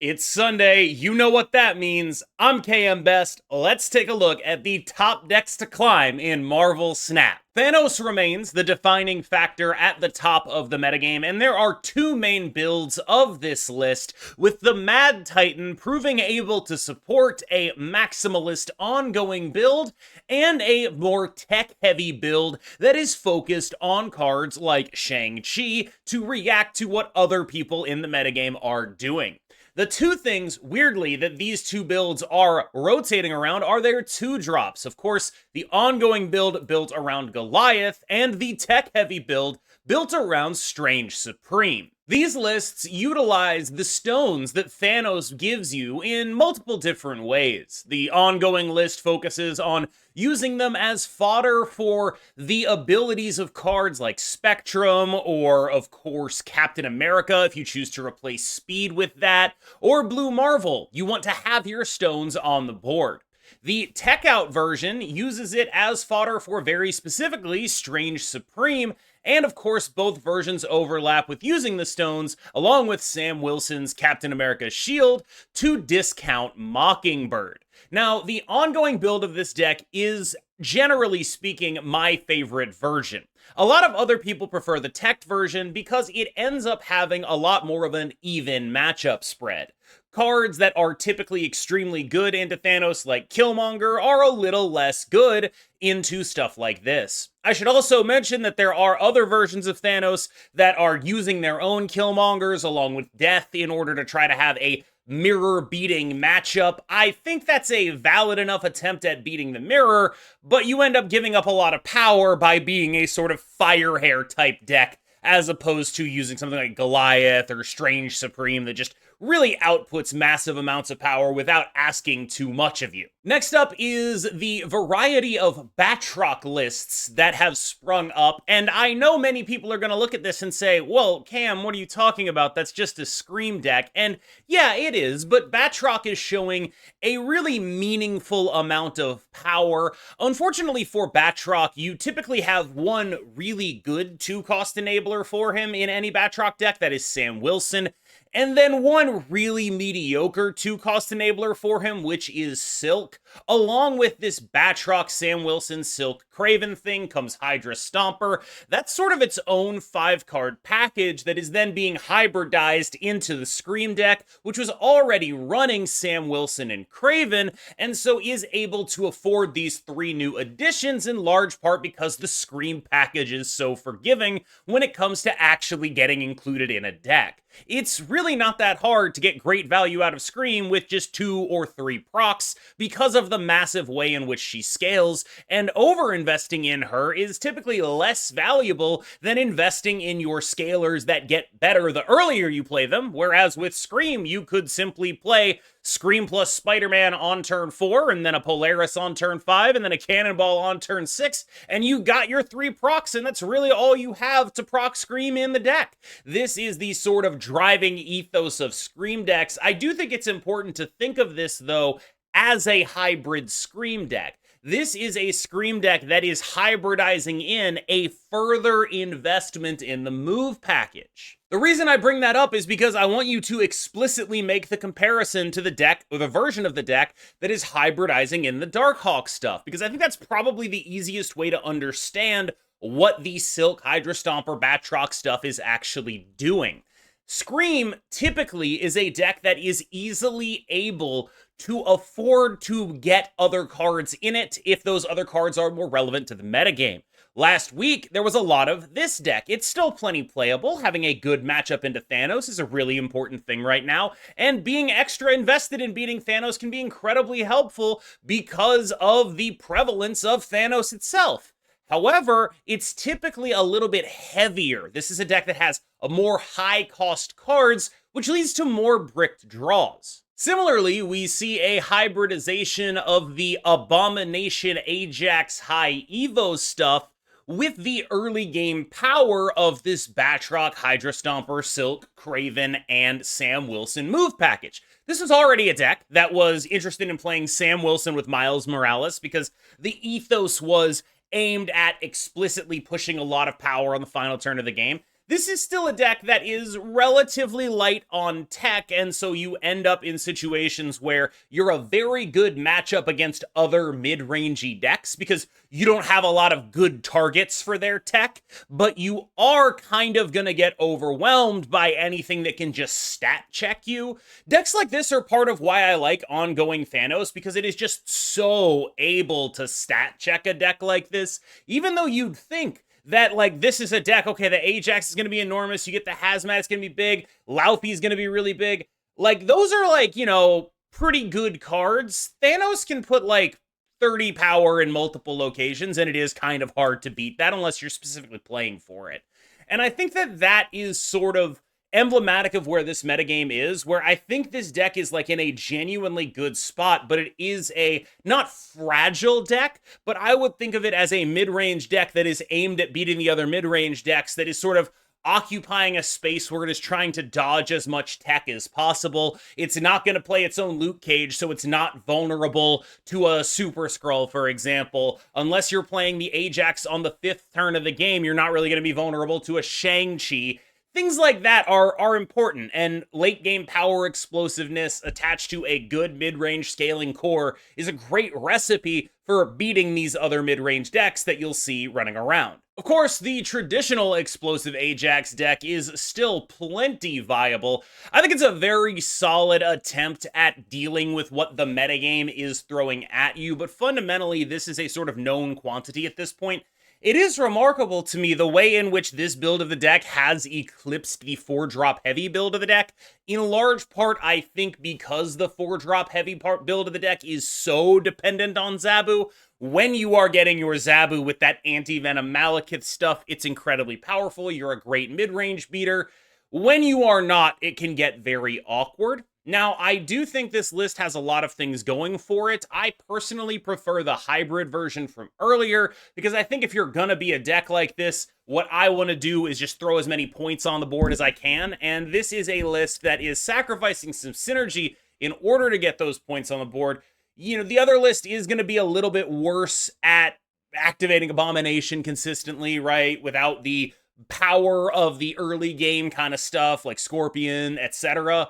It's Sunday, you know what that means. I'm KMBest. Let's take a look at the top decks to climb in Marvel Snap. Thanos remains the defining factor at the top of the metagame, and there are two main builds of this list, with the Mad Titan proving able to support a maximalist ongoing build and a more tech-heavy build that is focused on cards like Shang-Chi to react to what other people in the metagame are doing. The two things, weirdly, that these two builds are rotating around are their two drops. Of course, the ongoing build built around Goliath, and the tech-heavy build built around Strange Supreme. These lists utilize the stones that Thanos gives you in multiple different ways. The ongoing list focuses on using them as fodder for the abilities of cards like Spectrum, or of course Captain America if you choose to replace speed with that, or Blue Marvel. You want to have your stones on the board. The Tech Out version uses it as fodder for very specifically Strange Supreme, and of course both versions overlap with using the stones, along with Sam Wilson's Captain America's shield, to discount Mockingbird. Now, the ongoing build of this deck is, generally speaking, my favorite version. A lot of other people prefer the tech version because it ends up having a lot more of an even matchup spread. Cards that are typically extremely good into Thanos, like Killmonger, are a little less good into stuff like this. I should also mention that there are other versions of Thanos that are using their own Killmongers along with Death in order to try to have a mirror-beating matchup. I think that's a valid enough attempt at beating the mirror, but you end up giving up a lot of power by being a sort of Firehair type deck, as opposed to using something like Goliath or Strange Supreme that just really outputs massive amounts of power without asking too much of you. Next up is the variety of Batroc lists that have sprung up, and I know many people are going to look at this and say, well, Cam, what are you talking about? That's just a Scream deck. And yeah, it is, but Batroc is showing a really meaningful amount of power. Unfortunately for Batroc, you typically have one really good 2-cost enabler for him in any Batroc deck, that is Sam Wilson, and then one really mediocre 2-cost enabler for him, which is Silk. Along with this Batroc, Sam Wilson, Silk, Kraven thing comes Hydra Stomper. That's sort of its own 5-card package that is then being hybridized into the Scream deck, which was already running Sam Wilson and Kraven, and so is able to afford these 3 new additions in large part because the Scream package is so forgiving when it comes to actually getting included in a deck. It's really not that hard to get great value out of Scream with just 2 or 3 procs because of the massive way in which she scales, and over-investing in her is typically less valuable than investing in your scalers that get better the earlier you play them, whereas with Scream you could simply play Scream plus Spider-Man on turn 4, and then a Polaris on turn 5, and then a Cannonball on turn 6, and you got your 3 procs, and that's really all you have to proc Scream in the deck. This is the sort of driving ethos of Scream decks. I do think it's important to think of this, though, as a hybrid Scream deck. This is a Scream deck that is hybridizing in a further investment in the move package. The reason I bring that up is because I want you to explicitly make the comparison to the deck, or the version of the deck, that is hybridizing in the Darkhawk stuff, because I think that's probably the easiest way to understand what the Silk, Hydra Stomper, Batroc stuff is actually doing. Scream typically is a deck that is easily able to afford to get other cards in it if those other cards are more relevant to the metagame. Last week, there was a lot of this deck. It's still plenty playable. Having a good matchup into Thanos is a really important thing right now, and being extra invested in beating Thanos can be incredibly helpful because of the prevalence of Thanos itself. However, it's typically a little bit heavier. This is a deck that has a more high-cost cards, which leads to more bricked draws. Similarly, we see a hybridization of the Abomination Ajax High Evo stuff with the early game power of this Batroc, Hydra Stomper, Silk, Kraven, and Sam Wilson move package. This was already a deck that was interested in playing Sam Wilson with Miles Morales because the ethos was aimed at explicitly pushing a lot of power on the final turn of the game. this is still a deck that is relatively light on tech, and so you end up in situations where you're a very good matchup against other mid-rangey decks because you don't have a lot of good targets for their tech, but you are kind of gonna get overwhelmed by anything that can just stat check you. Decks like this are part of why I like Ongoing Thanos, because it is just so able to stat check a deck like this, even though you'd think that, like, this is a deck, okay, the Ajax is going to be enormous, you get the Hazmat, it's going to be big, Laufey is going to be really big. Like, those are, like, you know, pretty good cards. Thanos can put, like, 30 power in multiple locations, and it is kind of hard to beat that unless you're specifically playing for it. And I think that that is sort of emblematic of where this metagame is, where I think this deck is like in a genuinely good spot, but it is a not fragile deck, but I would think of it as a mid-range deck that is aimed at beating the other mid-range decks, that is sort of occupying a space where it is trying to dodge as much tech as possible. It's not going to play its own loot cage, so it's not vulnerable to a Super Skrull, for example. Unless you're playing the Ajax on the 5th turn of the game, you're not really going to be vulnerable to a Shang-Chi. Things like that are important, and late game power explosiveness attached to a good mid-range scaling core is a great recipe for beating these other mid-range decks that you'll see running around. Of course, the traditional explosive Ajax deck is still plenty viable. I think it's a very solid attempt at dealing with what the metagame is throwing at you, but fundamentally this is a sort of known quantity at this point. It is remarkable to me the way in which this build of the deck has eclipsed the 4-drop heavy build of the deck. In large part, I think because the 4-drop heavy build of the deck is so dependent on Zabu. When you are getting your Zabu with that anti-venom Malekith stuff, it's incredibly powerful. You're a great mid-range beater. When you are not, it can get very awkward. Now, I do think this list has a lot of things going for it. I personally prefer the hybrid version from earlier, because I think if you're gonna be a deck like this, what I want to do is just throw as many points on the board as I can, and this is a list that is sacrificing some synergy in order to get those points on the board. You know, the other list is going to be a little bit worse at activating Abomination consistently, right, without the power of the early game kind of stuff, like Scorpion, etc.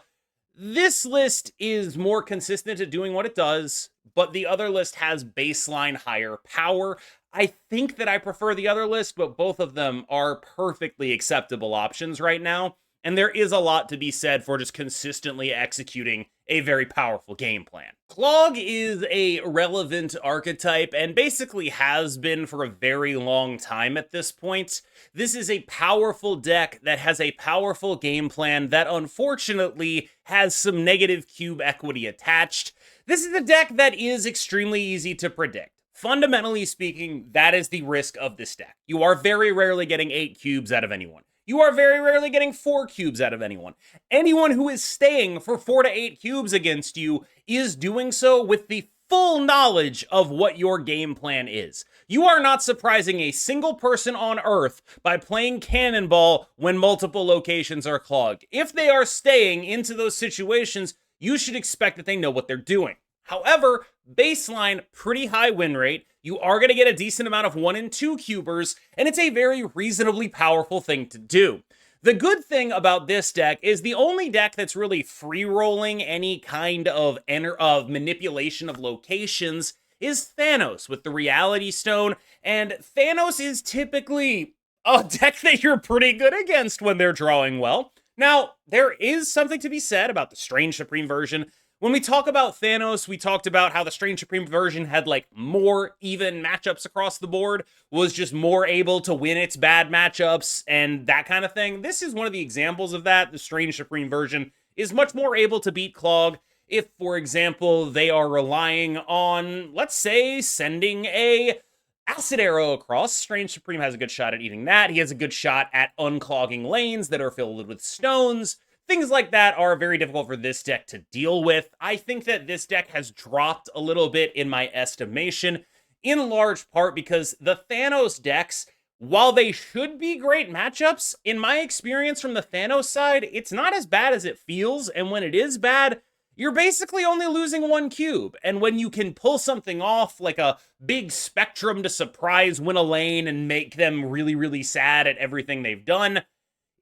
This list is more consistent at doing what it does, but the other list has baseline higher power. I think that I prefer the other list, but both of them are perfectly acceptable options right now, and there is a lot to be said for just consistently executing a very powerful game plan. Clog is a relevant archetype and basically has been for a very long time at this point. This is a powerful deck that has a powerful game plan that unfortunately has some negative cube equity attached. This is a deck that is extremely easy to predict. Fundamentally speaking, that is the risk of this deck. You are very rarely getting 8 cubes out of anyone. You are very rarely getting 4 cubes out of anyone. Anyone who is staying for 4 to 8 cubes against you is doing so with the full knowledge of what your game plan is. You are not surprising a single person on Earth by playing Cannonball when multiple locations are clogged. If they are staying into those situations, you should expect that they know what they're doing. However, baseline, pretty high win rate, you are going to get a decent amount of 1 and 2 cubers, and it's a very reasonably powerful thing to do. The good thing about this deck is the only deck that's really free-rolling any kind of manipulation of locations is Thanos with the Reality Stone, and Thanos is typically a deck that you're pretty good against when they're drawing well. Now, there is something to be said about the Strange Supreme version. When we talk about Thanos, we talked about how the Strange Supreme version had, like, more even matchups across the board, was just more able to win its bad matchups and that kind of thing. This is one of the examples of that. The Strange Supreme version is much more able to beat Clog if, for example, they are relying on, let's say, sending a Acid Arrow across. Strange Supreme has a good shot at eating that. He has a good shot at unclogging lanes that are filled with stones. Things like that are very difficult for this deck to deal with. I think that this deck has dropped a little bit in my estimation, in large part because the Thanos decks, while they should be great matchups, in my experience from the Thanos side, it's not as bad as it feels, and when it is bad, you're basically only losing 1 cube. And when you can pull something off, like a big Spectrum to surprise win a lane and make them really, really sad at everything they've done,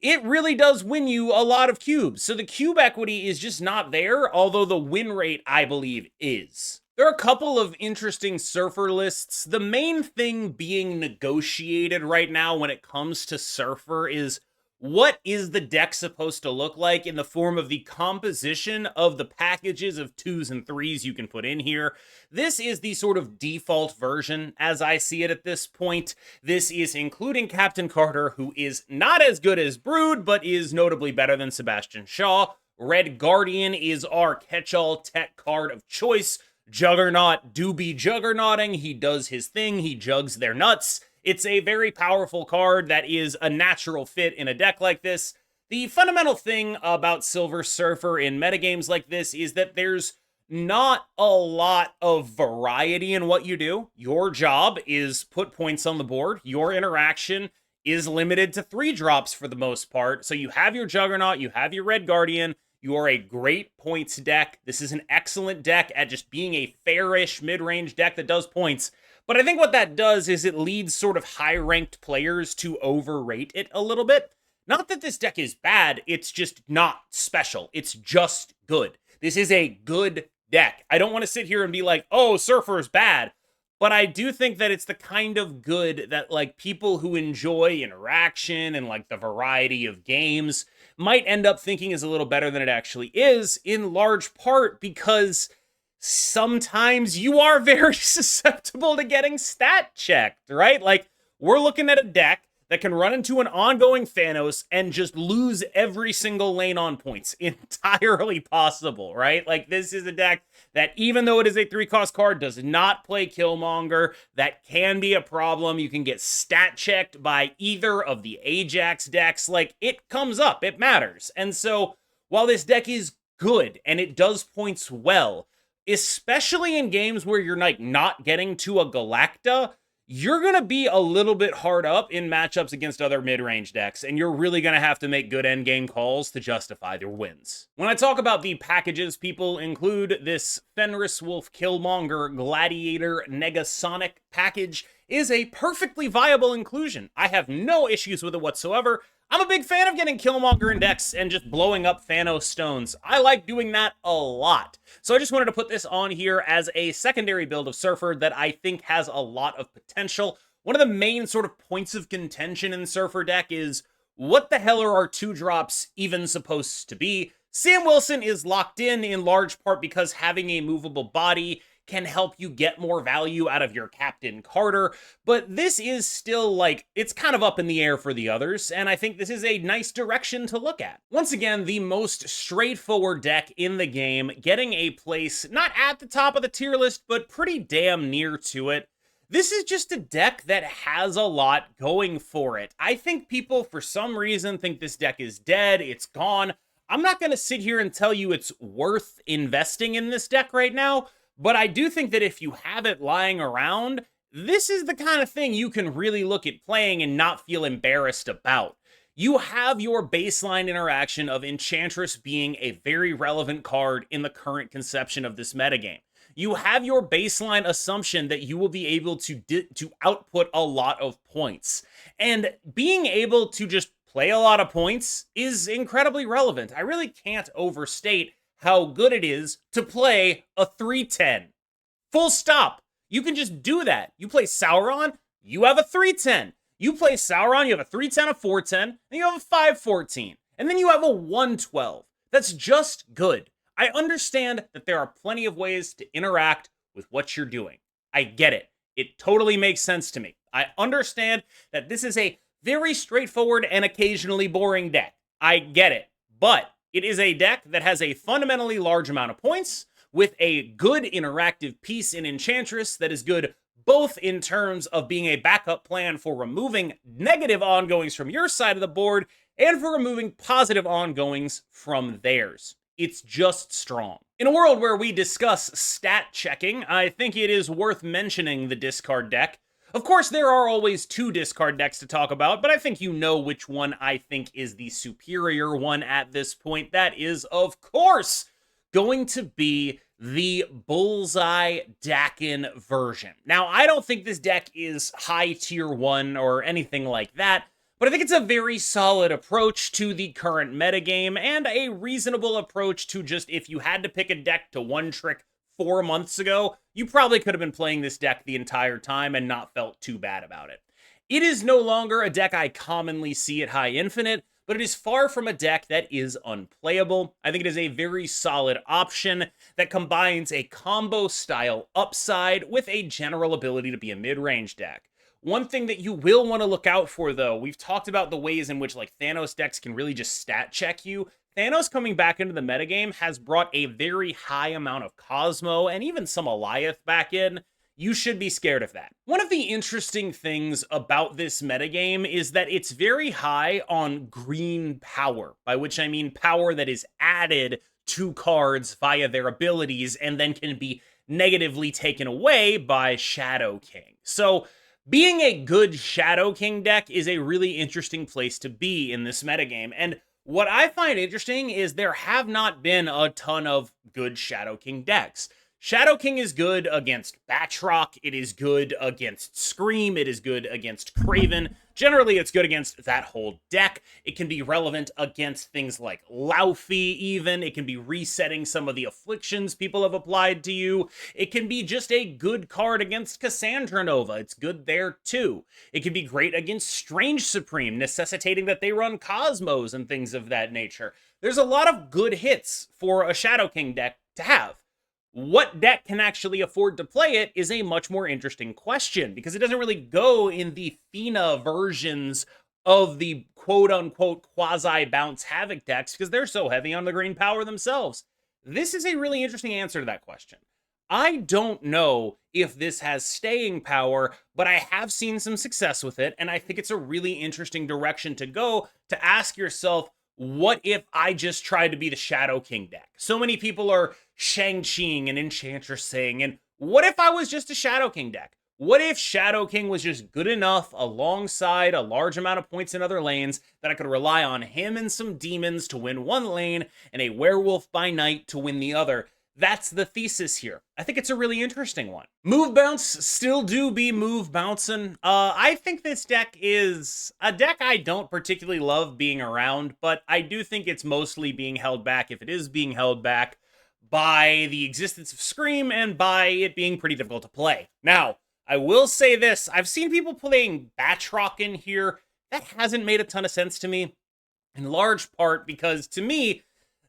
it really does win you a lot of cubes. So the cube equity is just not there, although the win rate, I believe, is. There are a couple of interesting Surfer lists. The main thing being negotiated right now when it comes to Surfer is, what is the deck supposed to look like in the form of the composition of the packages of 2s and 3s you can put in here? This is the sort of default version as I see it at this point. This is including Captain Carter, who is not as good as Brood, but is notably better than Sebastian Shaw. Red Guardian is our catch-all tech card of choice. Juggernaut do be juggernauting. He does his thing. He jugs their nuts. It's a very powerful card that is a natural fit in a deck like this. The fundamental thing about Silver Surfer in metagames like this is that there's not a lot of variety in what you do. Your job is put points on the board. Your interaction is limited to 3 drops for the most part. So you have your Juggernaut, you have your Red Guardian. You are a great points deck. This is an excellent deck at just being a fairish mid-range deck that does points. But I think what that does is it leads sort of high-ranked players to overrate it a little bit. Not that this deck is bad, it's just not special. It's just good. This is a good deck. I don't want to sit here and be like, oh, Surfer's bad. But I do think that it's the kind of good that, like, people who enjoy interaction and, like, the variety of games might end up thinking is a little better than it actually is, in large part because sometimes you are very susceptible to getting stat checked, right? Like, we're looking at a deck that can run into an ongoing Thanos and just lose every single lane on points. Entirely possible, right? Like, this is a deck that, even though it is a 3-cost card, does not play Killmonger. That can be a problem. You can get stat checked by either of the Ajax decks. Like, it comes up. It matters. And so, while this deck is good and it does points well, especially in games where you're, like, not getting to a Galacta, you're going to be a little bit hard up in matchups against other mid-range decks, and you're really going to have to make good endgame calls to justify their wins. When I talk about the packages, people include this Fenris Wolf Killmonger Gladiator Negasonic package is a perfectly viable inclusion. I have no issues with it whatsoever. I'm a big fan of getting Killmonger in decks and just blowing up Thanos stones. I like doing that a lot. So I just wanted to put this on here as a secondary build of Surfer that I think has a lot of potential. One of the main sort of points of contention in Surfer deck is, what the hell are our 2-drops even supposed to be? Sam Wilson is locked in large part because having a movable body can help you get more value out of your Captain Carter, but this is still, like, it's kind of up in the air for the others, and I think this is a nice direction to look at. Once again, the most straightforward deck in the game, getting a place not at the top of the tier list, but pretty damn near to it. This is just a deck that has a lot going for it. I think people, for some reason, think this deck is dead, it's gone. I'm not going to sit here and tell you it's worth investing in this deck right now, but I do think that if you have it lying around, this is the kind of thing you can really look at playing and not feel embarrassed about. You have your baseline interaction of Enchantress being a very relevant card in the current conception of this metagame. You have your baseline assumption that you will be able to output a lot of points. And being able to just play a lot of points is incredibly relevant. I really can't overstate how good it is to play a 310. Full stop. You can just do that. You play Sauron, you have a 310. You play Sauron, you have a 310, a 410, and you have a 514. And then you have a 112. That's just good. I understand that there are plenty of ways to interact with what you're doing. I get it. It totally makes sense to me. I understand that this is a very straightforward and occasionally boring deck. I get it. But it is a deck that has a fundamentally large amount of points, with a good interactive piece in Enchantress that is good both in terms of being a backup plan for removing negative ongoings from your side of the board and for removing positive ongoings from theirs. It's just strong. In a world where we discuss stat checking, I think it is worth mentioning the discard deck. Of course, there are always 2 discard decks to talk about, but I think you know which one I think is the superior one at this point. That is, of course, going to be the Bullseye Dakin version. Now, I don't think this deck is high tier 1 or anything like that, But I think it's a very solid approach to the current metagame, and a reasonable approach to just if you had to pick a deck to one trick 4 months ago, you probably could have been playing this deck the entire time and not felt too bad about it. It is no longer a deck I commonly see at high infinite, but it is far from a deck that is unplayable. I think it is a very solid option that combines a combo style upside with a general ability to be a mid-range deck. One thing that you will want to look out for, though, we've talked about the ways in which like Thanos decks can really just stat check you. Thanos coming back into the metagame has brought a very high amount of Cosmo and even some Goliath back in. You should be scared of that. One of the interesting things about this metagame is that it's very high on green power, by which I mean power that is added to cards via their abilities and then can be negatively taken away by Shadow King. So being a good Shadow King deck is a really interesting place to be in this metagame, and what I find interesting is there have not been a ton of good Shadow King decks. Shadow King is good against Batroc, it is good against Scream, it is good against Kraven. Generally, it's good against that whole deck. It can be relevant against things like Laufey even. It can be resetting some of the afflictions people have applied to you. It can be just a good card against Cassandra Nova. It's good there too. It can be great against Strange Supreme, necessitating that they run Cosmos and things of that nature. There's a lot of good hits for a Shadow King deck to have. What deck can actually afford to play it is a much more interesting question, because it doesn't really go in the Fina versions of the quote-unquote quasi-bounce Havoc decks, because they're so heavy on the green power themselves. This is a really interesting answer to that question. I don't know if this has staying power, but I have seen some success with it, and I think it's a really interesting direction to go to ask yourself, what if I just tried to be the Shadow King deck? So many people are Shang-Chiing and Enchantress saying, and what if I was just a Shadow King deck? What if Shadow King was just good enough alongside a large amount of points in other lanes that I could rely on him and some demons to win one lane and a werewolf by night to win the other? That's the thesis here. I think it's a really interesting one. Move bounce still do be move bouncing. I think this deck is a deck I don't particularly love being around, but I do think it's mostly being held back, if it is being held back, by the existence of Scream and by it being pretty difficult to play. Now, I will say this, I've seen people playing Batroc in here. That hasn't made a ton of sense to me, in large part because, to me,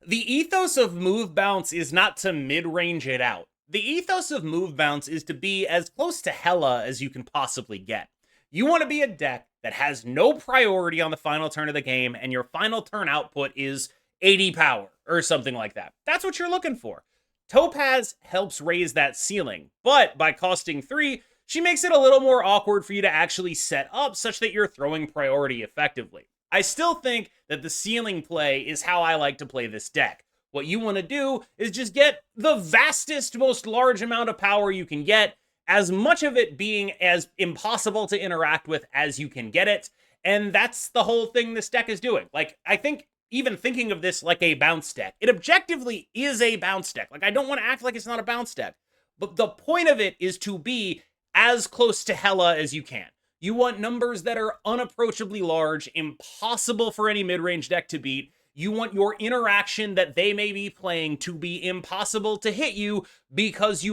the ethos of move bounce is not to mid-range it out. The ethos of move bounce is to be as close to Hela as you can possibly get. You want to be a deck that has no priority on the final turn of the game, and your final turn output is 80 power, or something like that. That's what you're looking for. Topaz helps raise that ceiling, but by costing 3, she makes it a little more awkward for you to actually set up such that you're throwing priority effectively. I still think that the ceiling play is how I like to play this deck. What you want to do is just get the vastest, most large amount of power you can get, as much of it being as impossible to interact with as you can get it, and that's the whole thing this deck is doing. Like, I think even thinking of this like a bounce deck, it objectively is a bounce deck. Like, I don't want to act like it's not a bounce deck, but the point of it is to be as close to Hela as you can. You want numbers that are unapproachably large, impossible for any mid-range deck to beat. You want your interaction that they may be playing to be impossible to hit you because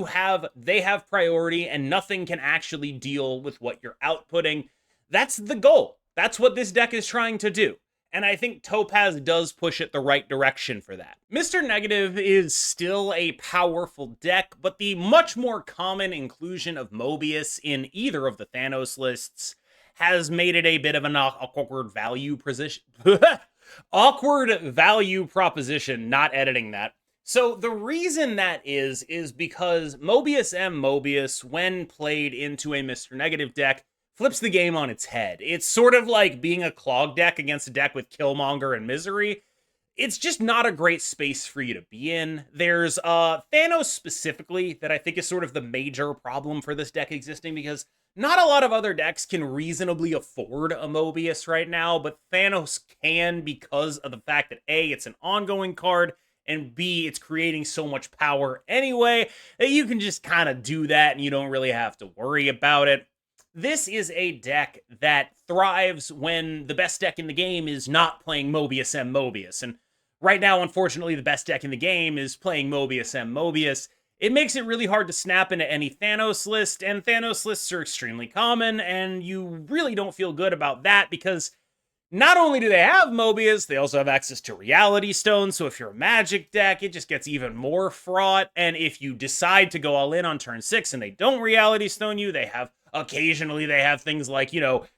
they have priority and nothing can actually deal with what you're outputting. That's the goal. That's what this deck is trying to do. And I think Topaz does push it the right direction for that. Mr. Negative is still a powerful deck, but the much more common inclusion of Mobius in either of the Thanos lists has made it a bit of an awkward value position. Awkward value proposition, not editing that. So the reason that is because Mobius M. Mobius, when played into a Mr. Negative deck, flips the game on its head. It's sort of like being a Clog deck against a deck with Killmonger and Misery. It's just not a great space for you to be in. There's Thanos specifically that I think is sort of the major problem for this deck existing, because not a lot of other decks can reasonably afford a Mobius right now, but Thanos can because of the fact that A, it's an ongoing card, and B, it's creating so much power anyway that you can just kind of do that and you don't really have to worry about it. This is a deck that thrives when the best deck in the game is not playing Mobius M. Mobius. And right now, unfortunately, the best deck in the game is playing Mobius M. Mobius. It makes it really hard to snap into any Thanos list, and Thanos lists are extremely common, and you really don't feel good about that because not only do they have Mobius, they also have access to Reality Stone, so if you're a Magic deck, it just gets even more fraught, and if you decide to go all in on turn 6 and they don't Reality Stone you, occasionally they have things like,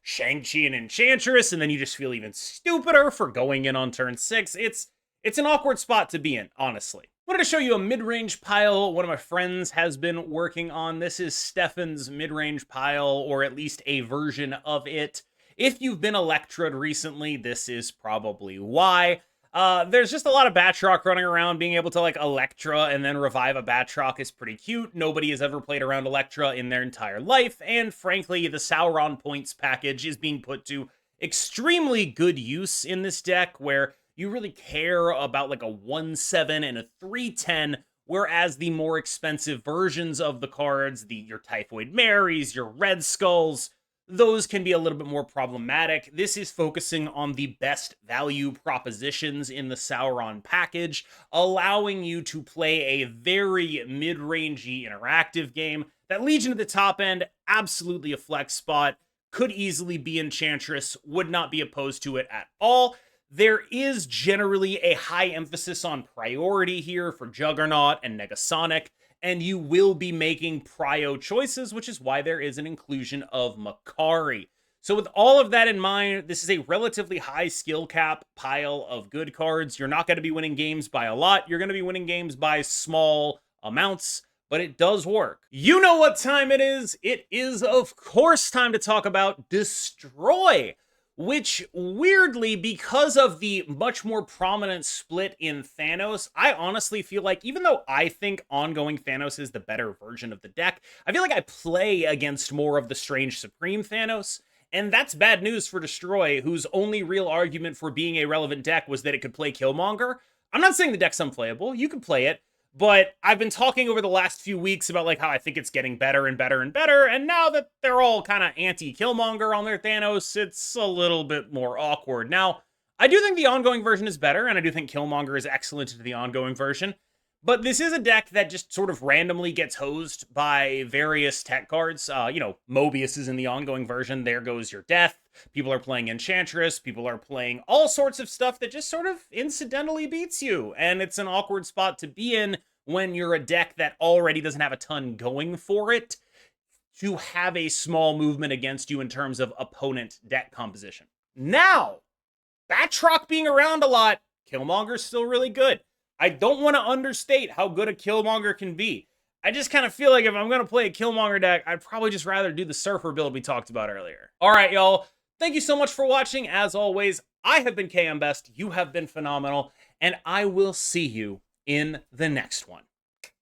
Shang-Chi and Enchantress, and then you just feel even stupider for going in on turn 6. It's an awkward spot to be in, honestly. I wanted to show you a mid-range pile one of my friends has been working on. This is Stefan's mid-range pile, or at least a version of it. If you've been Electra'd recently, this is probably why. There's just a lot of Batroc running around. Being able to, Electra and then revive a Batroc is pretty cute. Nobody has ever played around Electra in their entire life, and frankly, the Sauron points package is being put to extremely good use in this deck, where you really care about, a 1/7 and a 3/10, whereas the more expensive versions of the cards, your Typhoid Marys, your Red Skulls, those can be a little bit more problematic. This is focusing on the best value propositions in the Sauron package, allowing you to play a very mid-rangey interactive game. That Legion at the top end, absolutely a flex spot, could easily be Enchantress, would not be opposed to it at all. There is generally a high emphasis on priority here for Juggernaut and Negasonic, and you will be making prio choices, which is why there is an inclusion of Makari. So with all of that in mind, this is a relatively high skill cap pile of good cards. You're not going to be winning games by a lot. You're going to be winning games by small amounts, but it does work. You know what time it is. It is, of course, time to talk about Destroy, which weirdly, because of the much more prominent split in Thanos, I honestly feel like, even though I think Ongoing Thanos is the better version of the deck, I feel like I play against more of the Strange Supreme Thanos, and that's bad news for Destroy, whose only real argument for being a relevant deck was that it could play Killmonger. I'm not saying the deck's unplayable, you can play it, but I've been talking over the last few weeks about how I think it's getting better and better and better, and now that they're all kind of anti-Killmonger on their Thanos, it's a little bit more awkward. Now, I do think the ongoing version is better, and I do think Killmonger is excellent to the ongoing version, but this is a deck that just sort of randomly gets hosed by various tech cards. Mobius is in the ongoing version, there goes your death. People are playing Enchantress, people are playing all sorts of stuff that just sort of incidentally beats you, and it's an awkward spot to be in when you're a deck that already doesn't have a ton going for it, to have a small movement against you in terms of opponent deck composition. Now, Batroc being around a lot, Killmonger's still really good. I don't want to understate how good a Killmonger can be. I just kind of feel like if I'm going to play a Killmonger deck, I'd probably just rather do the Surfer build we talked about earlier. All right, y'all. Thank you so much for watching. As always, I have been KMBest, you have been phenomenal, and I will see you in the next one.